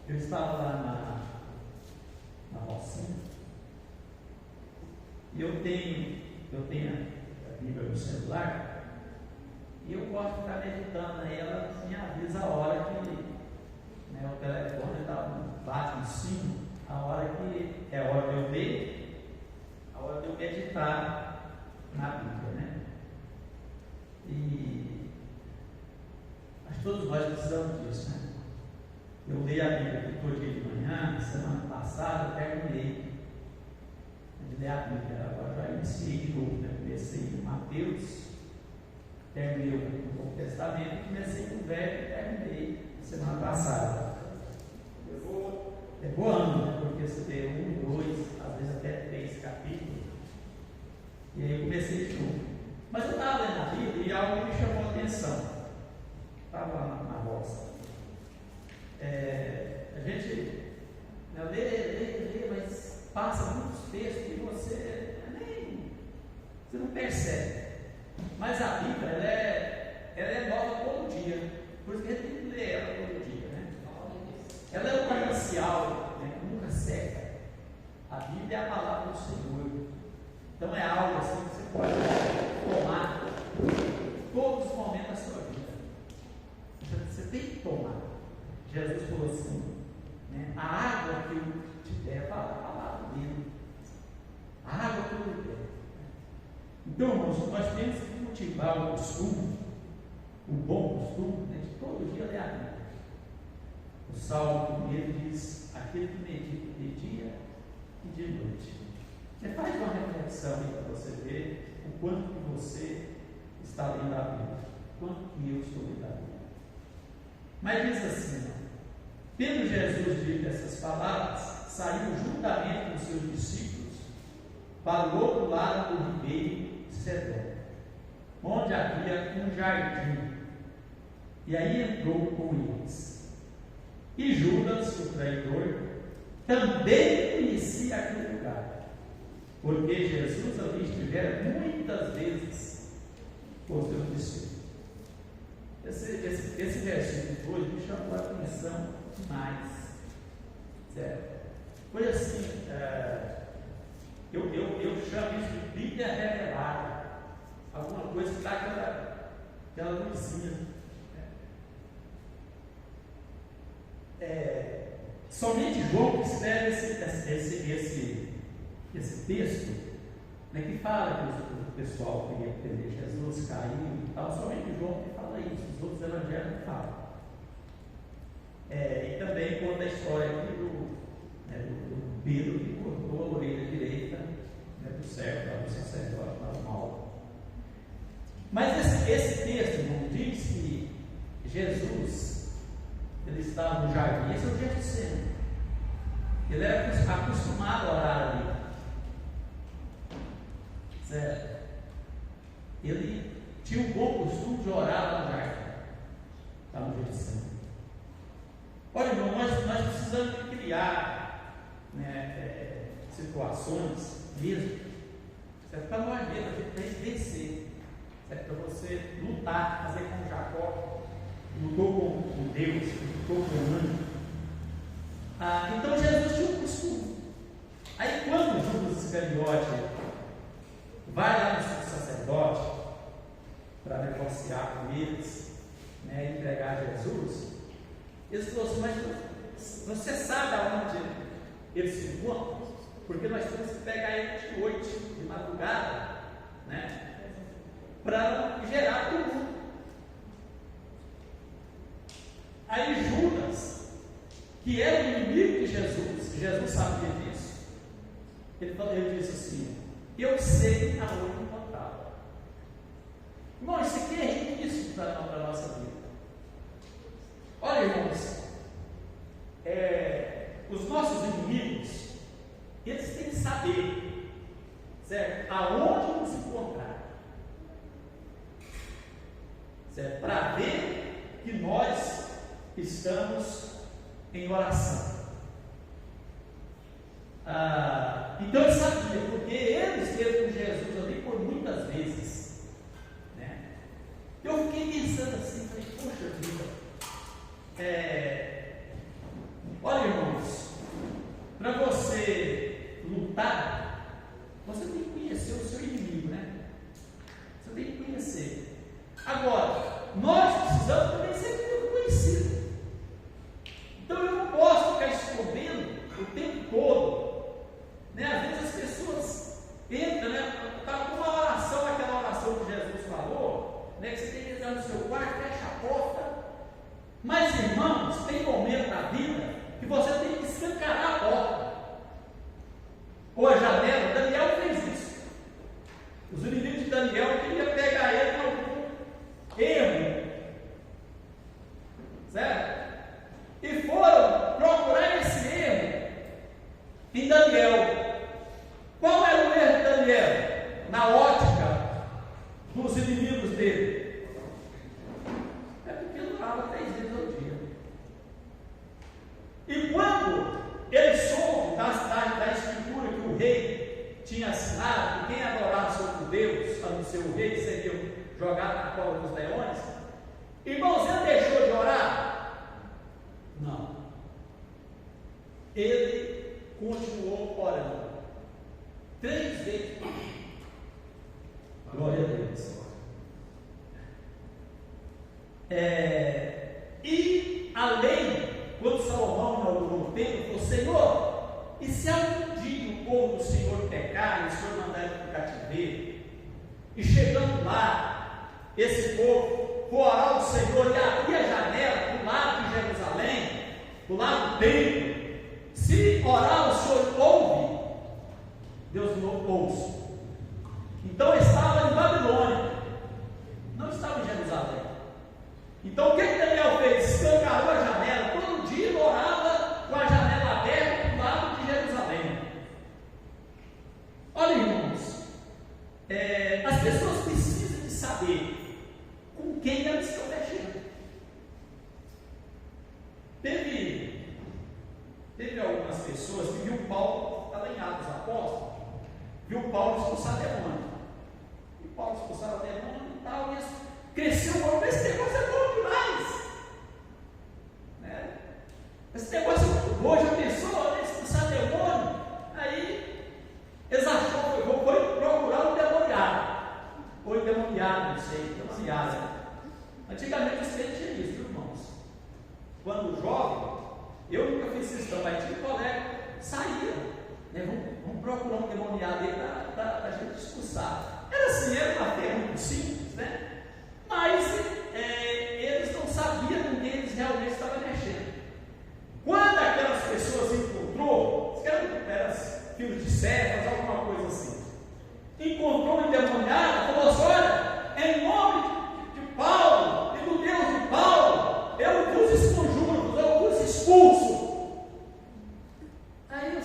Eu estava lá na Rocinha e eu tenho a Bíblia no celular e eu gosto de ficar meditando, aí ela me avisa a hora que o telefone bate no sino, a hora que é a hora de eu ler, a hora de eu meditar na Bíblia, né? E acho que todos nós precisamos disso, né? Eu leio a Bíblia todo dia de manhã. Semana passada eu terminei de ler a Bíblia, agora já iniciei de novo, né? Comecei em Mateus, terminei o Novo Testamento, comecei com o Velho e terminei semana passada. É voando, né? Porque você tem 1, 2, às vezes até 3 capítulos, e aí eu comecei de novo. Mas eu estava lendo a Bíblia e algo me chamou a atenção. Estava lá na roça. A gente lê, mas passa muitos textos que você não percebe. Mas a Bíblia, ela é nova todo dia. Por isso que a gente tem que ler ela todo dia, né? Ela é um manancial, né? Nunca seca. A Bíblia é a palavra do Senhor. Então é algo assim que você pode tomar todos os momentos da sua vida. Você tem que tomar. Jesus falou assim, né? A água que eu te der, a palavra dele. A água que eu te der. Então, irmãos, nós temos que cultivar o costume, o bom costume, né, de todo dia ler a Bíblia. O Salmo 1 diz: aquele que medita de dia e de noite. Você faz uma reflexão aí para você ver o quanto que você está lendo a Bíblia, o quanto que eu estou lendo a Bíblia. Mas diz assim, tendo Jesus dito essas palavras, saiu juntamente com seus discípulos para o outro lado do ribeiro Cedron, onde havia um jardim, e aí entrou com eles. E Judas, o traidor, também conhecia aquele lugar, porque Jesus ali estivera muitas vezes com seus discípulos. Esse versículo hoje me chamou a atenção demais. Certo? Foi assim, eu chamo isso de Bíblia revelada. Alguma coisa que dá aquela luzinha. Somente João que escreve esse texto, né, que fala que o pessoal queria prender Jesus, caiu e tal. Somente João que fala isso, os outros evangelhos não falam. E também conta a história aqui do Pedro que cortou a orelha direita, né, do servo, do sacerdote, lá do mal. Mas esse texto, irmão, diz que Jesus, ele estava no jardim. Esse é o Getsemane. Ele era acostumado a orar ali. Certo? Ele tinha um bom costume de orar lá no jardim. Está no Getsemane. Olha, irmão, nós precisamos criar, né, situações mesmo, certo? Para nós mesmos, a gente tem que vencer, certo? Para você lutar, fazer como Jacó lutou com Deus, lutou com o anjo. Então Jesus tinha um costume. Aí quando Judas Iscariote vai lá no sacerdote para negociar com eles, né, e entregar Jesus, eles falaram assim: mas você sabe aonde eles se encontram? Porque nós temos que pegar ele de noite, de madrugada, né, para gerar tumulto. Aí Judas, que era o inimigo de Jesus sabia disso. Ele disse assim: eu sei aonde encontrá-lo. Irmão, isso aqui é riquíssimo para a nossa vida. Olha, irmãos, os nossos inimigos, eles têm que saber, certo, aonde nos encontrar, certo, para ver que nós estamos em oração. Então ele sabia, porque ele esteve com Jesus ali por muitas vezes, né? Eu fiquei pensando assim, falei: poxa vida, olha, lutar, você tem que conhecer o seu inimigo, né? Você tem que conhecer. Agora, nós precisamos também ser muito conhecidos. Então eu não posso ficar escondendo o tempo todo, né? Às vezes as pessoas entram, né? Está com uma oração, aquela oração que Jesus falou, né? Que você tem que entrar no seu quarto, fecha a porta. Mas, irmãos, tem momento na vida que você tem que escancarar a porta ou a janela. Daniel fez isso. Os inimigos de Daniel queriam pegar ele em algum erro, certo? E foram procurar esse erro em Daniel. Qual era o erro de Daniel? Na ótica dos inimigos dele, é porque ele orava 3 vezes ao dia. E quando ele soube da escritura que o rei tinha assinado, que quem adorasse outro Deus, a não ser o rei, seria jogado na cova dos leões, irmãos, ele deixou de orar? Não. Ele continuou orando 3 vezes. Glória a Deus. E além, quando Salomão inaugurou o templo, falou: Senhor, e se algum dia o povo do Senhor pecar e o Senhor mandar ele para o cativeiro, e chegando lá, esse povo for orar ao Senhor e abrir a janela do lado de Jerusalém, do lado do templo, se orar o Senhor ouve? Deus não ouça. Então estava em Babilônia, não estava em Jerusalém. Então o que Daniel fez? Escancarou a janela. Todo dia ele orava com a janela aberta do lado de Jerusalém. Olha, irmãos, as pessoas precisam de saber com quem elas estão mexendo. Teve algumas pessoas que viu Paulo, está lá em Atos Apóstolos, viu Paulo expulsar demônio. E Paulo expulsava demônio e tal, e isso cresceu muito. Esse negócio é bom demais, né? Esse negócio é muito bom. Já pensou, né? Expulsar demônio? Aí eles acharam que foi procurar um demoniado, ou endemoniado, não sei, demoniado. Antigamente os crentes tinham isso, irmãos. Quando jovem, eu nunca fiz isso, mas tinha um colega, saía, né? Vamos procurar um demoniado aí para a gente expulsar. Era assim, era uma terra muito simples, né? Mas eles não sabiam com quem eles realmente estavam mexendo. Quando aquelas pessoas encontrou, eram filhos de servas, alguma coisa assim, encontrou um endemoniado, falou assim: olha, em nome de Paulo e do Deus de Paulo, eu vos esconjuro, eu vos expulso. Aí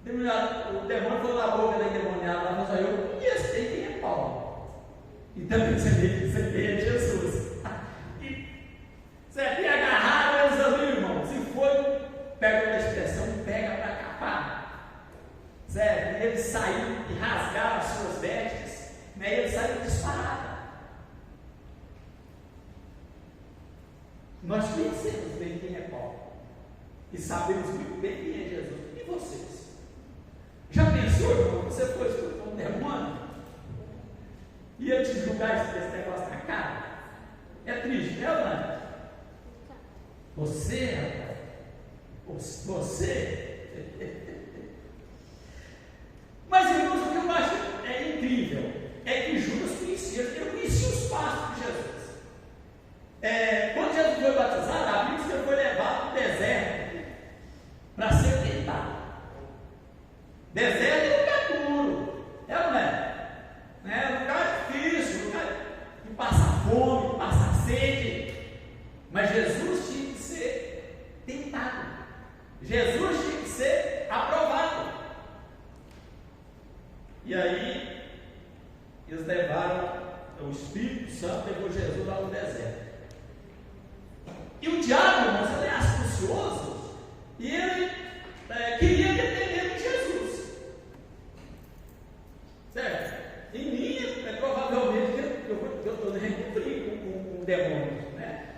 o demônio falou na boca da endemoniada, mas eu conheço quem é Paulo. E também você vê Jesus. E você tem agarrado eles ali, irmão. Se foi, pega uma expressão, pega para capar. Certo? E eles saíram e rasgaram as suas vestes, né? E eles saíram disparados. Nós conhecemos bem quem é Paulo. E sabemos muito bem quem é Jesus. E vocês? Já pensou, irmão, que você foi escutar um demônio? E eu te julgar esse negócio na cara? É triste, né, Ana? Você, Mas, irmãos, o que eu acho incrível é que Judas conhecia, eu conhecia os passos de Jesus. Quando Jesus foi batizado, a Bíblia diz que ele foi levado para o deserto para ser tentado. Deserto é lugar duro, não é? É um lugar difícil, lugar de passar fome, de passar sede. Mas Jesus tinha que ser tentado. Jesus tinha que ser aprovado. E aí, eles levaram, o Espírito Santo levou Jesus lá no deserto. E o diabo, irmãos, ele é astucioso e ele queria depender de Jesus. Certo? Em mim, provavelmente, eu estou brincando com o demônio, né?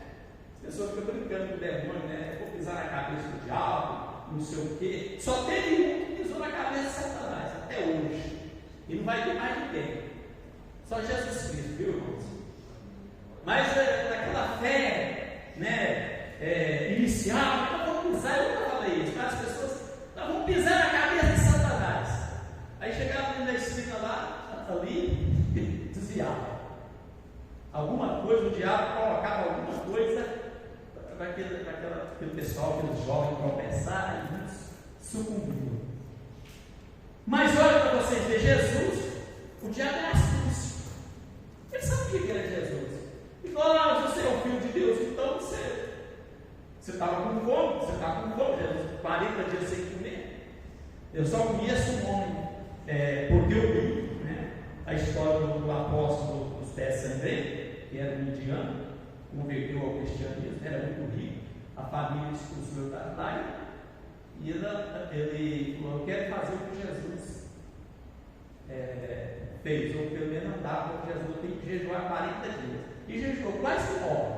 As pessoas ficam brincando com o demônio, né? Vou pisar na cabeça do diabo, não sei o quê. Só teve um que pisou na cabeça de Satanás, até hoje. E não vai ter mais ninguém. Só Jesus Cristo, viu, irmãos? Mas naquela fé, né, inicial, vamos pisar, eu nunca falei isso, mas as pessoas vão pisar na cabeça de Satanás. Aí chegava dentro da esquina lá, ali, desviava. Alguma coisa, o diabo colocava alguma coisa para aquele pessoal, aqueles jovens tropeçar e muitos sucumbiram. Mas olha para vocês ver, Jesus, o diabo é astúcio. Ele sabia que era Jesus. E falou: você é o Filho de Deus, então você estava com fome, Jesus, 40 dias sem comer. Eu só conheço um homem, porque eu li, né, a história do apóstolo dos pés sangrentes, que era um indiano, converteu ao cristianismo, era muito rico, a família expulsou da Itália, e ele falou: eu quero fazer o que Jesus fez, ou pelo menos andar com Jesus, tem que jejuar 40 dias. E jejuou quase que morre.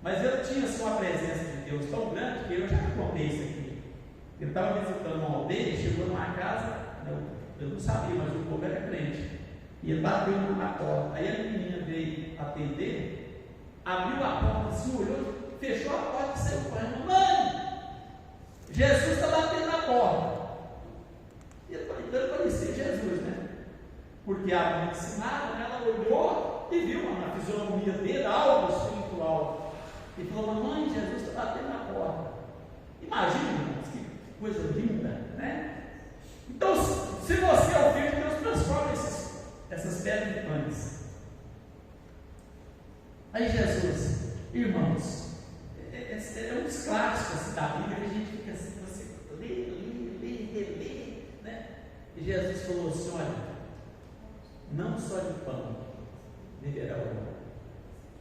Mas ele tinha assim, uma presença de Deus tão grande que eu já contei isso aqui. Ele estava visitando uma aldeia, chegou numa casa, eu não sabia, mas o povo era crente. E ele bateu na porta. Aí a menina veio atender, abriu a porta assim, olhou, fechou a porta e saiu correndo: mãe, Jesus está batendo na porta. E ele conhecia Jesus, né? Porque a mãe ensinava, ela olhou e viu na fisionomia dele algo espiritual. E falou: mamãe, Jesus está batendo na porta. Imagina, irmãos, que coisa linda, né? Então, se você é o Filho de Deus, transforma essas pedras em pães. Aí Jesus, irmãos, é um dos clássicos assim, da Bíblia, que a gente fica assim, você lê, né? E Jesus falou assim: olha, não só de pão viverá o homem,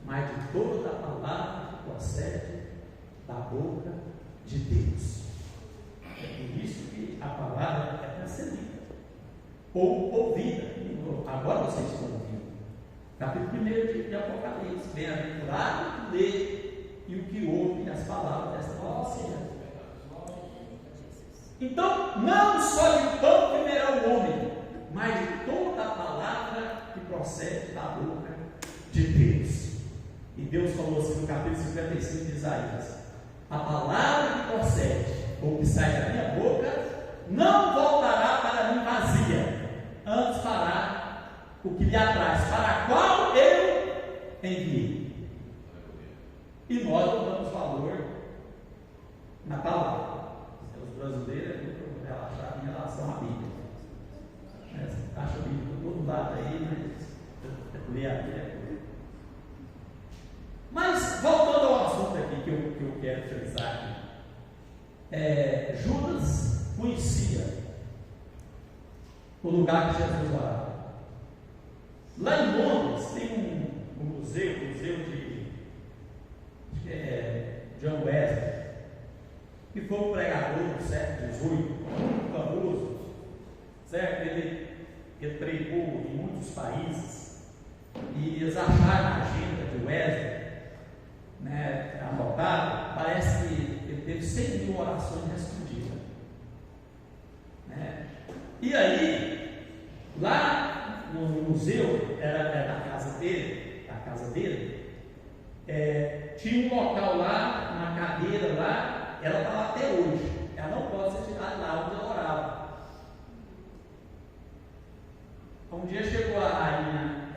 mas de toda a palavra que procede da boca de Deus. É por isso que a palavra é percebida ou ouvida. Agora vocês estão ouvindo. Capítulo 1 de Apocalipse: bem-aventurado o que lê e o que ouve as palavras desta palavra. Então, não só de pão viverá o homem, mas de toda a palavra que procede da boca de Deus. E Deus falou assim no capítulo 55 de Isaías: a palavra que procede, ou que sai da minha boca, não voltará para mim vazia, antes fará o que lhe apraz, para a qual eu enviei. E nós não damos valor na palavra. Os brasileiros é muito relaxados em relação à Bíblia. Acha a Bíblia por todo lado aí, mas ler a Bíblia. Mas, voltando ao assunto aqui que eu quero frisar aqui, Judas conhecia o lugar que Jesus orava. Lá em Londres tem um museu de John Wesley, que foi um pregador do século XVIII, muito famoso, certo? Ele pregou em muitos países, e eles acharam a agenda de Wesley, né, anotada. Parece que ele teve 100.000 orações respondidas, né? E aí, lá no museu, era da casa dele, tinha um local lá, uma cadeira lá, ela está lá até hoje, ela não pode ser tirada lá onde ela orava. Um dia chegou a rainha,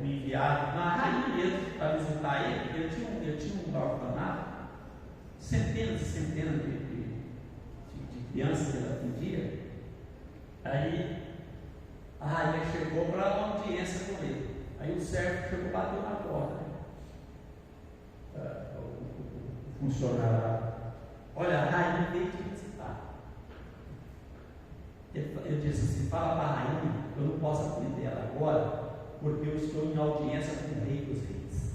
um enviado, uma rainha mesmo, para visitar ele, ele tinha um orfanato, centenas e centenas de crianças que ele atendia. Aí a rainha chegou para uma audiência com ele. Aí o servo chegou e bateu na porta. O funcionário: olha, a rainha veio te visitar. Ele disse assim: fala para a rainha, eu não posso atender ela agora, porque eu estou em audiência com o rei dos reis.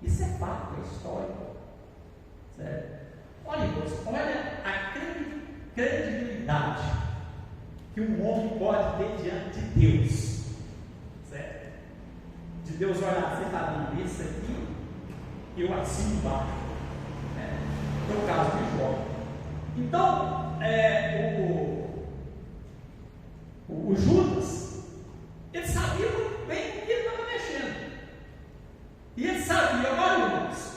Isso é fato, é histórico, certo? Olha, olha a credibilidade que um homem pode ter diante de Deus, certo? De Deus olhar, você está vendo isso aqui, eu assino embaixo. Foi o caso de Jó. Então, o Judas, ele sabia muito bem o que ele estava mexendo. E ele sabia, olha, irmãos,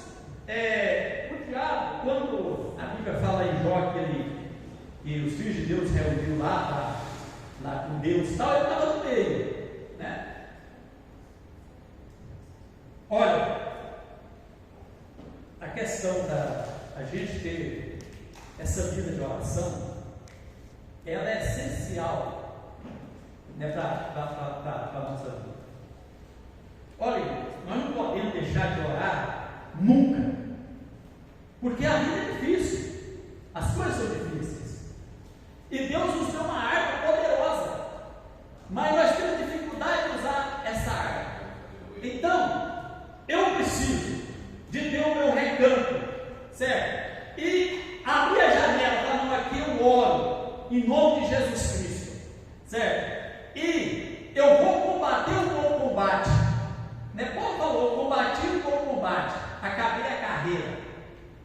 o diabo, quando a Bíblia fala em Jó que os filhos de Deus reuniram lá com Deus e tal, ele estava no meio, né? Olha, a questão da gente ter essa vida de oração, ela é essencial, né, para a nossa vida. Olha, nós não podemos deixar de orar nunca, porque a vida é difícil, as coisas são difíceis, e Deus nos deu uma arma poderosa, mas nós temos dificuldade de usar essa arma. Então, eu preciso de ter o meu recanto, certo? E abrir a janela, tá? Não, aqui eu oro, em nome de Jesus Cristo, certo? E eu vou combater o bom combate, né? Paulo falou, combati o bom combate, acabei a carreira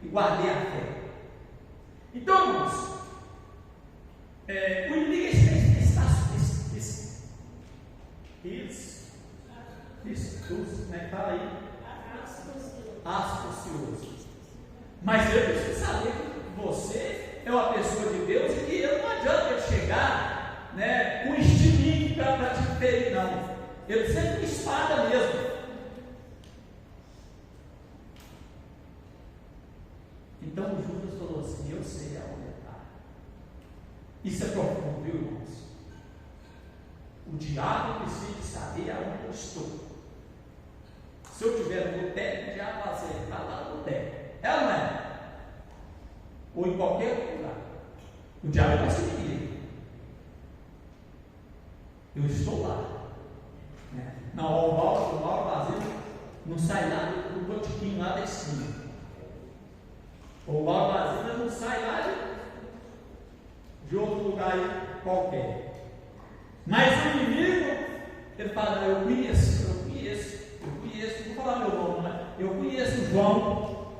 e guardei a fé. Então, irmãos, o inimigo como é que fala aí? Astucioso. Mas eu preciso saber que você é uma pessoa de Deus e que ele não adianta ele chegar, né, com estilingue para te ferir, não. Ele precisa de uma espada mesmo. Então o Judas falou assim: eu sei aonde está. Isso é profundo, viu, irmãos? O diabo precisa saber aonde eu estou. Se eu estiver no boteco, o diabo vai dizer, está lá no boteco. É ou não é? Ou em qualquer outro lugar. O diabo vai seguir. Eu estou lá. Não, o Mauro Basílio não sai lá do botiquinho lá da esquina. O Mauro Basílio não sai lá de outro lugar qualquer. Mas o inimigo, ele fala, eu conheço, vou falar meu nome, né? Eu conheço o João.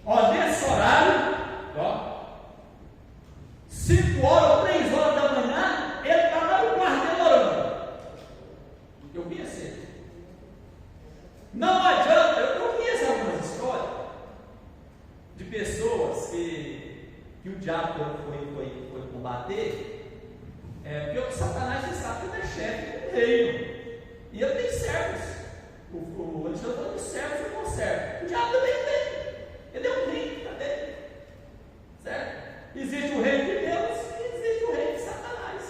Ó, nesse horário, ó, 5 horas ou 3 horas da manhã, ele está lá no quarto dele orando. Eu conheço ele. Não adianta, eu conheço algumas histórias de pessoas que o diabo foi combater, porque o Satanás, você sabe que ele é chefe do reino. E ele tem servos. O Alexandre falou que servos ele não serve. O diabo também tem. Ele é um reino também. Certo? Existe o reino de Deus e existe o reino de Satanás.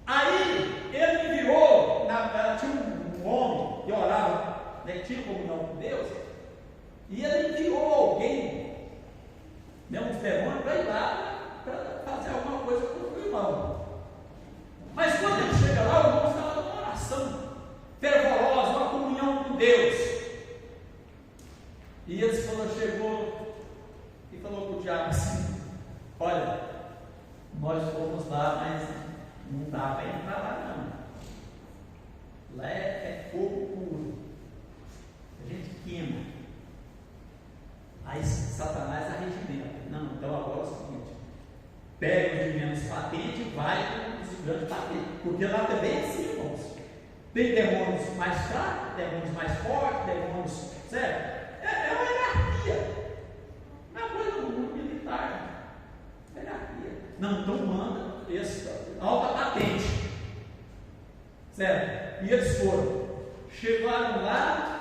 Aí ele enviou, tinha um homem que orava, né, tinha comunhão com Deus, e ele enviou alguém, né, uns demônios, para ir lá para fazer alguma coisa com o irmão. Mas quando ele chega lá, o irmão estava numa oração fervorosa, uma comunhão com Deus. E ele chegou e falou com o diabo assim: olha, nós fomos lá, mas não dá para entrar lá não. Lá é fogo puro. A gente queima. Aí Satanás arregimenta. Não, então agora é o seguinte: pega os de menos patente e vai com os grandes patentes. Porque lá também é assim, irmãos. Tem demônios mais fracos, demônios mais fortes, demônios, certo? É uma hierarquia. Não é uma coisa muito militar. É hierarquia. Não, então manda esse alta patente. Certo? E eles foram. Chegaram lá,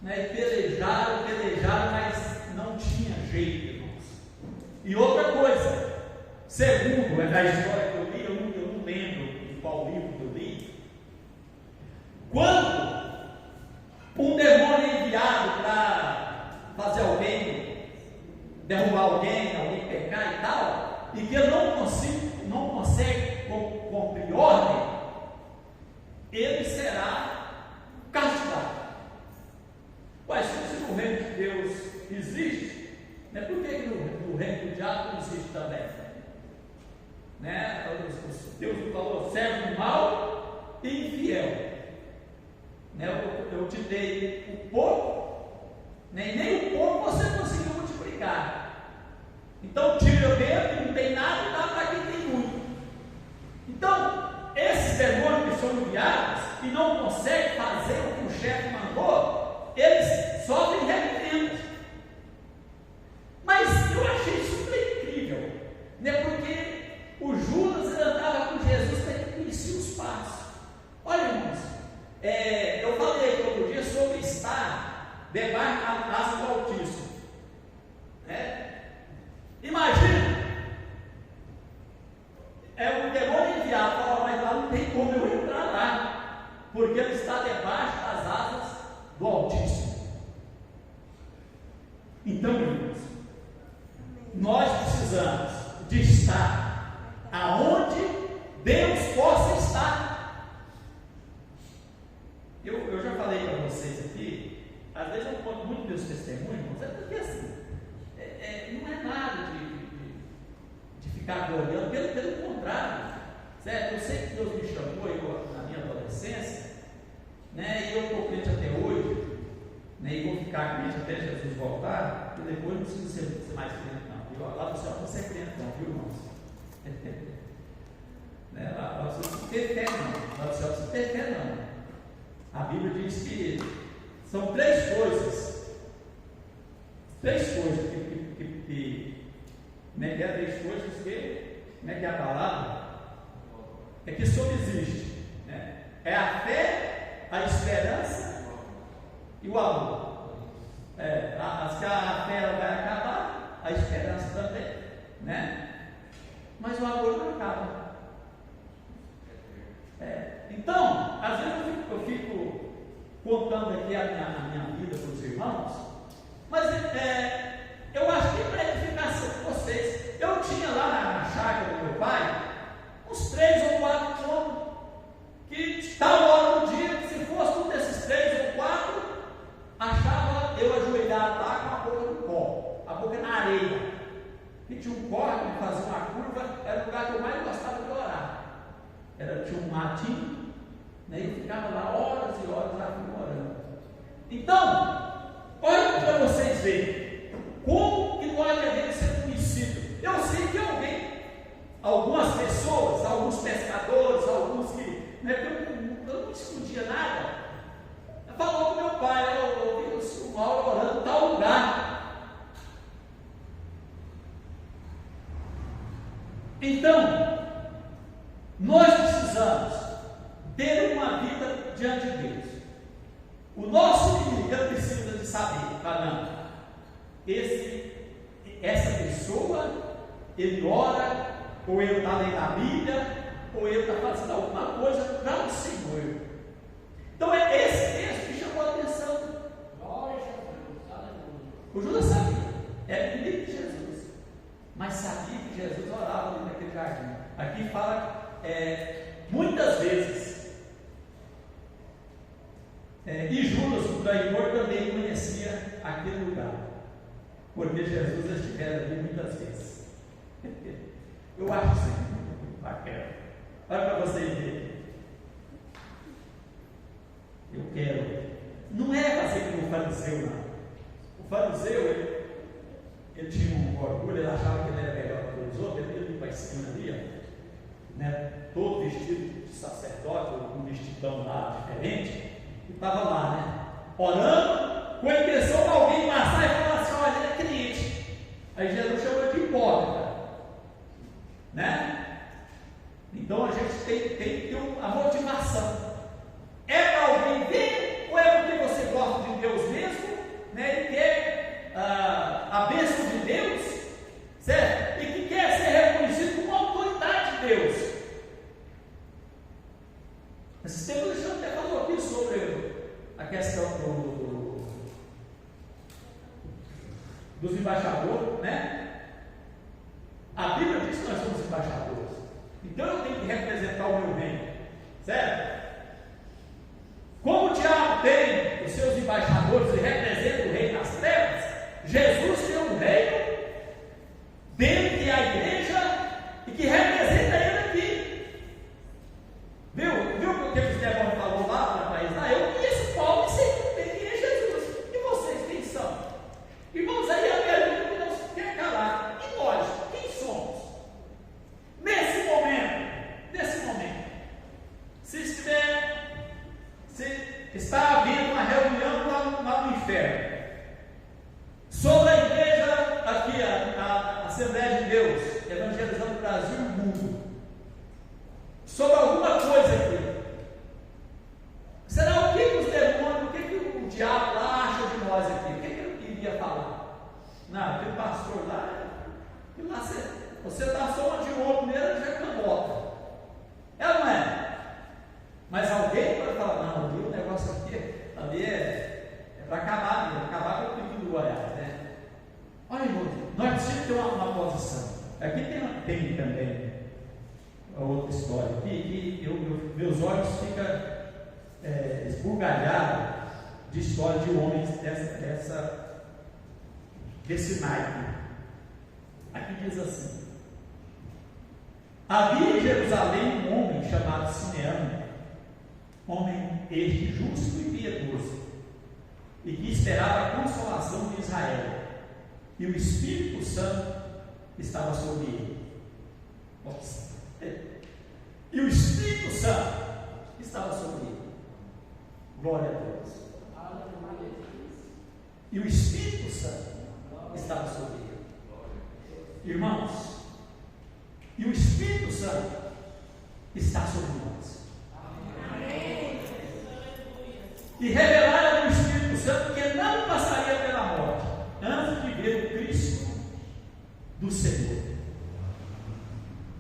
né, e pelejaram, mas não tinha jeito, irmãos. E outra coisa, segundo a história que eu li, eu não lembro de qual livro que eu li. Quando um demônio é enviado para fazer alguém, derrubar alguém pecar e tal, e que ele não consegue cumprir ordem, ele será castigado. Mas se no reino de Deus existe, né, por que no reino do diabo não existe também? Né? Deus falou: servo do mal e infiel. Né, eu te dei o pouco, né, nem o pouco você conseguiu multiplicar. Então tira o dedo e não tem nada e dá para quem tem muito. Então, esses demônios que são enviados e não conseguem fazer o que o chefe mandou, eles sofrem reprimendas. Mas eu achei super incrível, né? Porque o Judas ele andava com Jesus, mas ele conhecia os passos. Olha, irmãos, eu falei outro dia sobre estar debaixo da asa do Altíssimo. Imagina, o demônio enviado fala, mas lá não tem como eu entrar lá, porque ele está debaixo das asas do Altíssimo. Então, irmãos, nós precisamos de estar aonde Deus possa estar. Eu já falei para vocês aqui, às vezes eu conto muito meus testemunhos, mas é porque assim, não é nada de ficar gloriando, pelo contrário, certo? Eu sei que Deus me chamou na minha adolescência, né? E eu estou crente até hoje, né? E vou ficar crente até Jesus voltar, e depois não preciso ser mais crente, não. E lá do céu não ser crente, não, viu, irmãos? Né? Lá você não ter fé, não. Lá do céu você não ter fé, não. A Bíblia diz que são três coisas que como é que é três coisas que, como é que é a palavra? É que subsiste, né? É a fé, a esperança e o amor. Se a fé ela vai acabar, a esperança também, né? Mas o amor não acaba. Então, às vezes eu fico contando aqui a minha vida para os irmãos, mas eu acho que para edificação de vocês, eu tinha lá na chácara do meu pai uns 3 ou 4 homens que tal hora do dia, que se fosse um desses 3 ou 4, achava eu ajoelhado lá com a boca no pó, a boca na areia, e tinha um córrego que fazia uma curva, era o lugar que eu mais gostava de orar. Tinha um matinho, né, e eu ficava lá horas e horas lá orando. Então, olha para vocês verem como que nós devemos ser conhecidos. Eu sei que algumas pessoas, alguns pescadores, alguns que, eu não discutia nada, falou com meu pai, eu ouvi o Mauro orando em tal lugar. Então, nós precisamos ter uma vida diante de Deus. O nosso inimigo precisa de saber, não, essa pessoa, ele ora, ou ele está lendo a Bíblia, ou ele está fazendo alguma coisa para o Senhor. Então é esse texto que chamou a atenção. O Judas sabia, era inimigo de Jesus, mas sabia que Jesus orava ali naquele jardim. Aqui fala muitas vezes. E Judas, o traidor, também conhecia aquele lugar, porque Jesus estivera ali muitas vezes. Eu acho isso muito bacana. Olha para vocês verem. Eu quero. Não é fazer como o fariseu, não. O fariseu, ele tinha um orgulho, ele achava que ele era melhor que os outros, ele ia para a esquina ali, né, todo vestido de sacerdote, com um vestidão lá diferente. E estava lá, né? Orando, com a intenção de alguém passar e falar assim: olha, ele é crente. Aí Jesus chamou de hipócrita, né? Então a gente tem que ter a motivação. É para alguém ver, ou é porque você gosta de Deus mesmo, né? E quer a bênção de Deus, certo? E que quer ser reconhecido como autoridade de Deus. Esse tempo o Alexandre até falou aqui sobre a questão dos embaixadores, né? A Bíblia diz que nós somos embaixadores. Então eu tenho que representar o meu reino, certo? Como o diabo tem os seus embaixadores e representa o reino nas trevas, Jesus tem um reino dentro que é a igreja e que representa ele aqui. Viu o que o Estevão falou lá para Israel? Eu conheço Paulo e sei quem é Jesus. E vocês, quem são? Irmãos, aí a pergunta que não se quer calar. E nós? E lá você dá só uma de ouro nele e já cambota. É ou não é? Mas alguém pode falar, não, ali o negócio aqui, ali é para acabar mesmo, acabar com o pico do Goiás, né? Olha, irmão, nós precisamos ter uma posição. Aqui tem também outra história aqui, que meus olhos ficam esbugalhados de história de homens desse naipe. Aqui diz assim: havia em Jerusalém um homem chamado Simeão, homem este justo e piedoso, e que esperava a consolação de Israel, e o Espírito Santo estava sobre ele. Nossa. E o Espírito Santo estava sobre ele. Glória a Deus. E o Espírito Santo estava sobre ele. Irmãos, e o Espírito Santo está sobre nós. Amém. E revelaram o Espírito Santo que não passaria pela morte antes de ver o Cristo do Senhor.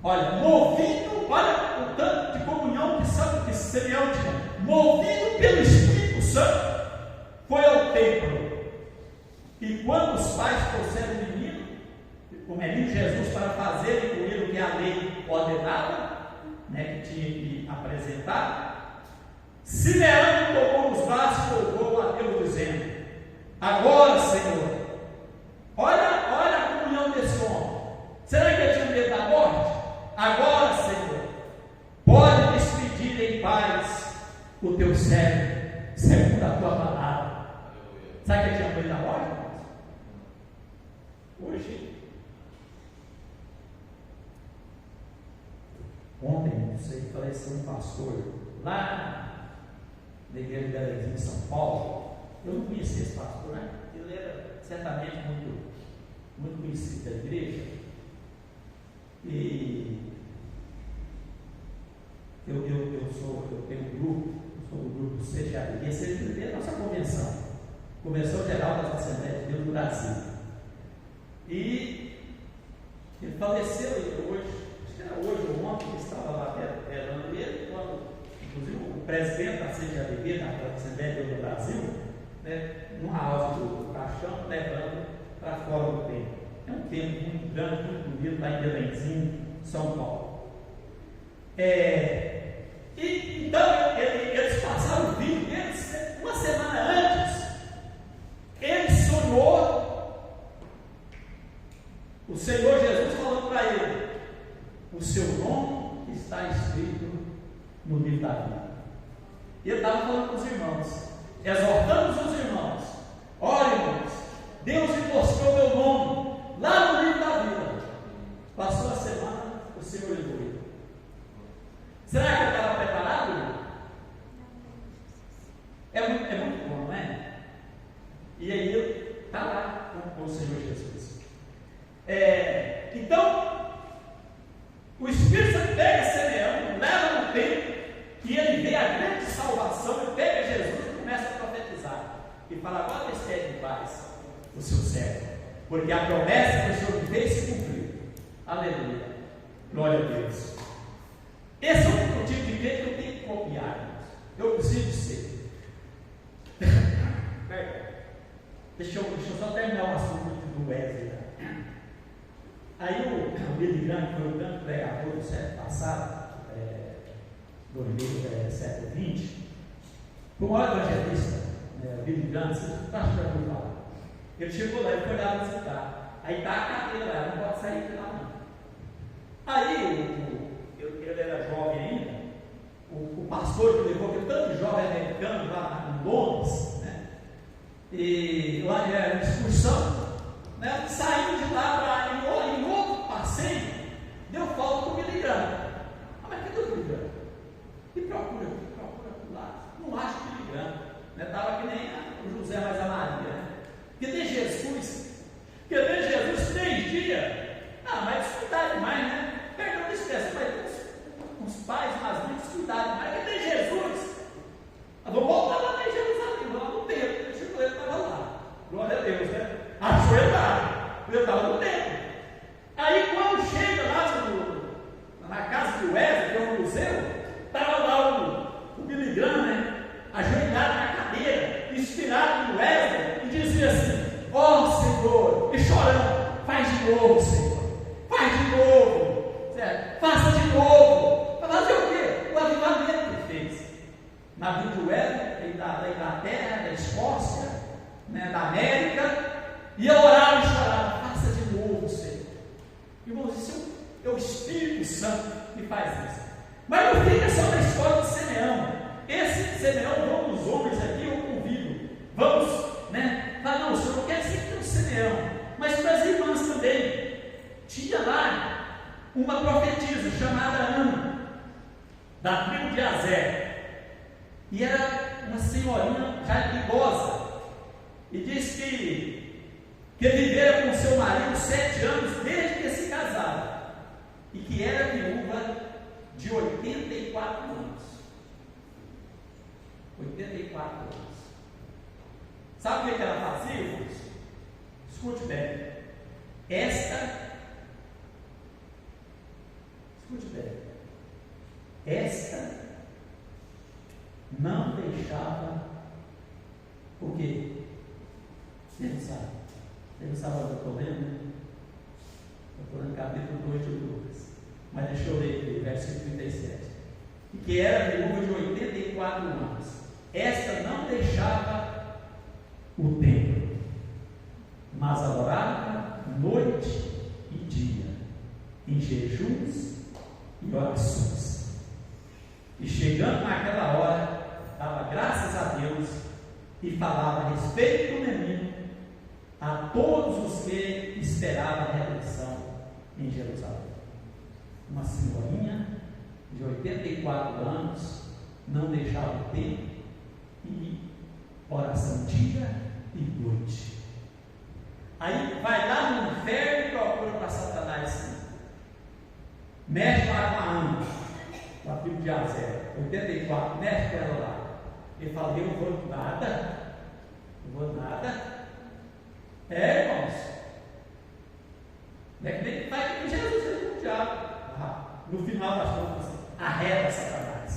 Olha, movido, olha o tanto de comunhão que Simeão tinha, movido pelo Espírito Santo, foi ao templo. E quando os pais trouxeram o menino Jesus para fazer com ele o que a lei ordenava, né, que tinha que apresentar, Simeão tomou nos braços e louvou a Deus, dizendo: agora, Senhor, olha a comunhão desse homem. Será que ele tinha medo da morte? Agora, Senhor, pode despedir em paz o teu servo, segundo a tua palavra. Sabe que ele tinha medo da morte? Ontem, não sei, faleceu um pastor lá na igreja de Belenzinho, em São Paulo. Eu não conhecia esse pastor, né? Ele era certamente muito conhecido da igreja. E eu tenho um grupo, sou do grupo CGAD, e esse é a nossa Convenção Geral das Assembleias de Deus do Brasil. E ele faleceu hoje, acho que era hoje ou ontem, que estava lá velando ele, quando, inclusive, o presidente da CGAD, da Assembleia de Deus do Brasil, né, numa alça do caixão, levando para fora do templo. É um templo muito grande, muito bonito, lá em Belenzinho, São Paulo. Então, eles passaram o vídeo deles, uma semana antes, ele sonhou, o Senhor Jesus falou para ele: o seu nome está escrito no livro da vida. E ele estava falando com os irmãos, exortando os irmãos: olha, irmãos, Deus me mostrou meu nome lá no livro da vida. Passou a semana, o Senhor levou ele. Será que eu estava preparado? É muito bom, não é? E aí ele está lá com o Senhor Jesus. Então, o Espírito Santo pega Simeão, leva no templo, e ele vê a grande salvação, ele pega Jesus e começa a profetizar. E fala: agora despede em paz o seu servo, porque a promessa que o Senhor fez se cumpriu. Aleluia. Glória a Deus. Esse é o tipo de crente que eu tenho que copiar. Eu preciso ser. Deixa eu só terminar o assunto do Wesley. Aí o Billy Graham, que foi o grande pregador do século passado, do século XX, foi o maior evangelista, Billy Graham, você está achando lá. Ele chegou lá e foi lá visitar. Aí está a cadeira lá, não pode sair de lá não. Aí ele era jovem ainda, o pastor que levou aquele tanto de jovem americano lá em Londres, né? E lá era uma excursão, né? Saindo de lá para em outro passeio, deu falta do Billy Graham. Mas cadê o Billy Graham? E procura lá, não acha o Billy Graham, né? Estava que nem o José mais a Maria, né? Cadê Jesus? 3 dias? Mas descuidar demais, né? Perdão, esquece, vai ter uns pais, umas mães descuidar demais. Cadê Jesus? Vou voltar lá em Jerusalém, lá no templo. O Chico estava lá. Glória a Deus, né? Achou ele lá. Ele estava no templo. Aí de novo, Senhor. Faz de novo. Certo? Faça de novo. Para fazer o quê? O avivamento que ele fez. Na Vilduela, da Inglaterra, da Escócia, né, da América. E eu orava e chorava. Faça de novo, Senhor. Irmãos, isso é o Espírito Santo que faz isso. Mas não fica só na história de Simeão. Esse Simeão, vamos os homens aqui, eu convido. Vamos, né? Falar, não, Senhor, não quer ser que tem um Simeão, mas para as irmãs também. Tinha lá uma profetisa chamada Ana, da tribo de Azer. E era uma senhorinha já idosa. E diz que vivera com seu marido 7 anos desde que se casaram. E que era viúva de 84 anos. 84 anos. Sabe o que ela fazia, irmãos? Escute bem. Escute bem. Esta não deixava o quê? Você não sabe. Você não sabe onde eu estou lendo? Eu estou lendo capítulo 2 de Lucas. Mas deixa eu ler aqui, verso 37. E que era viúva de 84 anos. Esta não deixava o templo, mas adorava noite e dia, em jejuns e orações. E chegando naquela hora, dava graças a Deus e falava a respeito do menino a todos os que esperavam a redenção em Jerusalém. Uma senhorinha de 84 anos não deixava o templo e oração dia e noite. Aí vai lá no inferno e procura para Satanás. Mexe lá com a Ana, com a tribo de Azer, 84, mexe com ela lá. Ele fala, eu não vou nada. Não vou nada. Irmãos. Não é que nem vai com Jesus, ele com o diabo. No final das contas, arreda Satanás.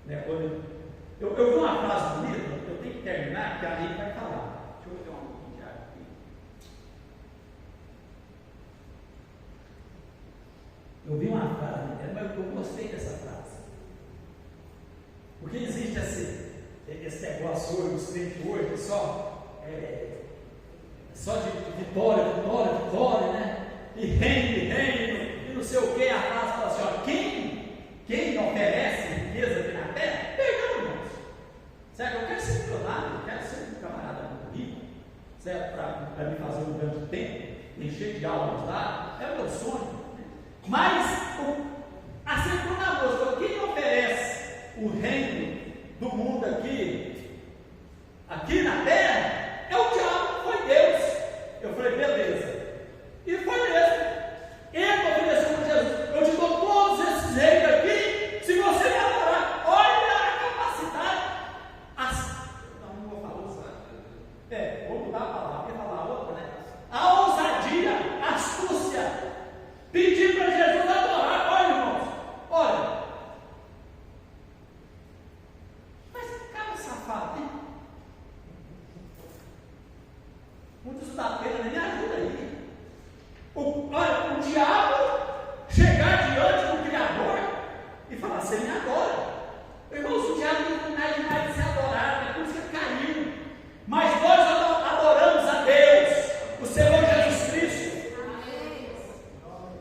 Né? Eu vi uma frase bonita, eu tenho que terminar, que a Aline vai falar. Deixa eu ver um pouquinho de água aqui. Eu vi uma frase, mas eu gostei dessa frase. Porque existe esse negócio hoje, os crentes hoje, só de vitória, né? E reino, e não sei o que. A frase fala assim: ó, quem oferece riqueza aqui na terra, perdão, irmãos. Certo? Eu quero ser milionário, eu quero ser um camarada muito rico, certo? Para me fazer um grande tempo, encher de aulas lá, é o meu sonho. Mas, assim como na música, quem oferece o reino do mundo aqui na terra, é o diabo, foi Deus. Eu falei, beleza. E foi mesmo. Ele ofereceu para Jesus: eu te dou todos esses reinos aqui, se você me adorar. Olha a capacidade. Não vou falar ousadia. Vou mudar a palavra, ia falar outra, né? A ousadia, a astúcia. Pedir para Jesus adorar. Olha, irmãos, olha. Mas cara safado, hein? Muitos da pena, me ajuda aí. Olha, o diabo chegar diante do Criador e falar: você me adora. Irmãos, o diabo não é demais de ser adorado, é por isso que caiu. Mas nós adoramos a Deus, o Senhor Jesus Cristo.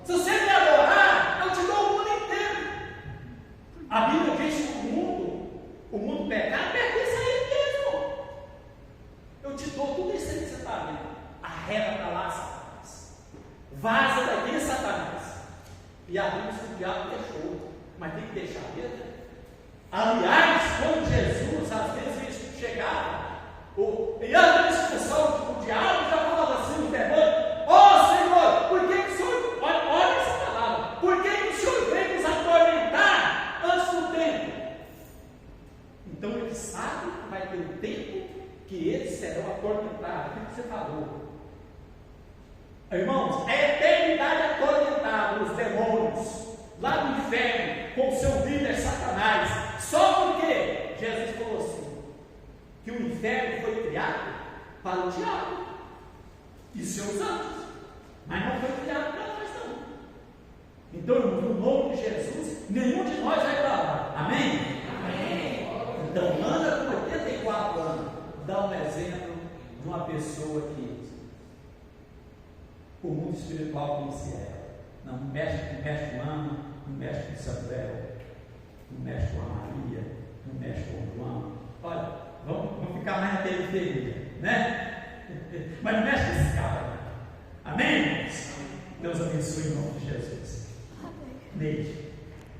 Se você me adorar, eu te dou o mundo inteiro. A Bíblia diz que o mundo pecado pertence a Ele mesmo. Eu te dou tudo isso aí que você está vendo. Arreda para lá, Satanás. Vaza daqui, Satanás. E a Bíblia diz que o diabo deixou, mas tem que deixar mesmo. Aliás, quando Jesus às vezes chegava e a discussão, o diabo já falava assim no demônio: ó Senhor, por que o Senhor, olha essa palavra, por que o Senhor veio nos atormentar antes do tempo? Então ele sabe que vai ter um tempo que eles serão atormentados. O que você falou? Irmãos, a eternidade atormentada, os demônios, lá no inferno, com o seu líder Satanás, só porque Jesus falou assim, que o inferno foi criado para o diabo e seus anjos. Mas não foi criado para nós, não. Então, no nome de Jesus, nenhum de nós vai para lá. Amém? Amém. Então, Ana, com 84 anos, dá um exemplo de uma pessoa que o mundo espiritual conhecia ela. Não mexe com Ana, não mexe com Samuel, não mexe com a Maria, não mexe com o João. Olha, vamos ficar mais na periferia, né? Mas não mexe com esse cara. Amém? Deus abençoe em nome de Jesus.